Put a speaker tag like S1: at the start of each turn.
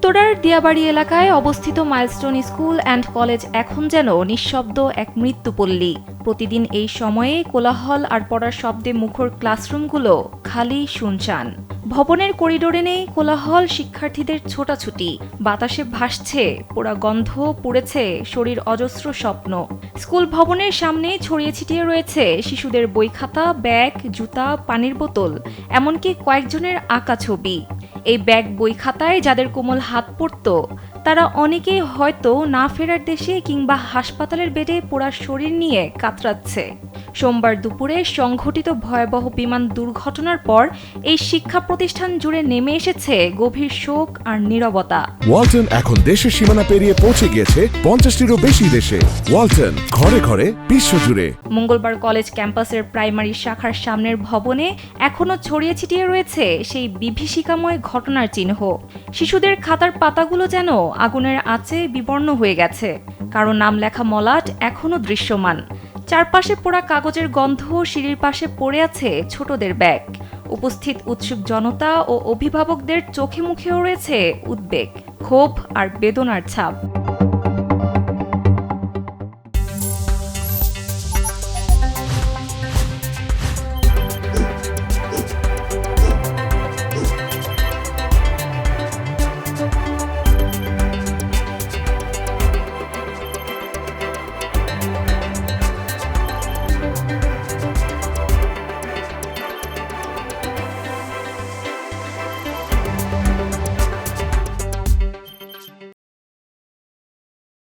S1: উত্তরার দিয়াবাড়ি এলাকায় অবস্থিত মাইলস্টোন স্কুল অ্যান্ড কলেজ এখন যেন নিঃশব্দ এক মৃত্যুপল্লী। প্রতিদিন এই সময়ে কোলাহল আর পড়ার শব্দে মুখর ক্লাসরুমগুলো খালি শুনশান। ভবনের করিডোরে নেই কোলাহল, শিক্ষার্থীদের ছোটাছুটি, বাতাসে ভাসছে পোড়া গন্ধ, পুড়েছে শরীর অজস্র স্বপ্ন। স্কুল ভবনের সামনে ছড়িয়ে ছিটিয়ে রয়েছে শিশুদের বই খাতা, ব্যাগ, জুতা, পানির বোতল, এমনকি কয়েকজনের আঁকা ছবি। এই ব্যাগ বই খাতায় যাদের কোমল হাত পড়ত, তারা অনেকেই হয়তো না ফেরার দেশে কিংবা হাসপাতালের বেডে পোড়া শরীর নিয়ে কাতরাচ্ছে। সোমবার দুপুরে সংঘটিত ভয়াবহ বিমান দুর্ঘটনার পর এই শিক্ষা প্রতিষ্ঠান জুড়ে নেমে এসেছে গভীর শোক আর নীরবতা।
S2: ওয়ালটন এখন দেশের সীমানা পেরিয়ে পৌঁছে গিয়েছে 50টিরও বেশি দেশে। ওয়ালটন, ঘরে ঘরে, বিশ্বজুড়ে।
S1: মঙ্গলবার কলেজ ক্যাম্পাসের প্রাইমারি শাখার সামনের ভবনে এখনো ছড়িয়ে ছিটিয়ে রয়েছে সেই বিভীষিকাময় ঘটনার চিহ্ন। শিশুদের খাতার পাতাগুলো যেন আগুনের আঁচে বিবর্ণ হয়ে গেছে, কারো নাম লেখা মলাট এখনো দৃশ্যমান। চারপাশে পোড়া কাগজের গন্ধ, সিঁড়ির পাশে পড়ে আছে ছোটদের ব্যাগ। উপস্থিত উৎসুক জনতা ও অভিভাবকদের চোখে মুখেও রয়েছে উদ্বেগ, ক্ষোভ আর বেদনার ছাপ।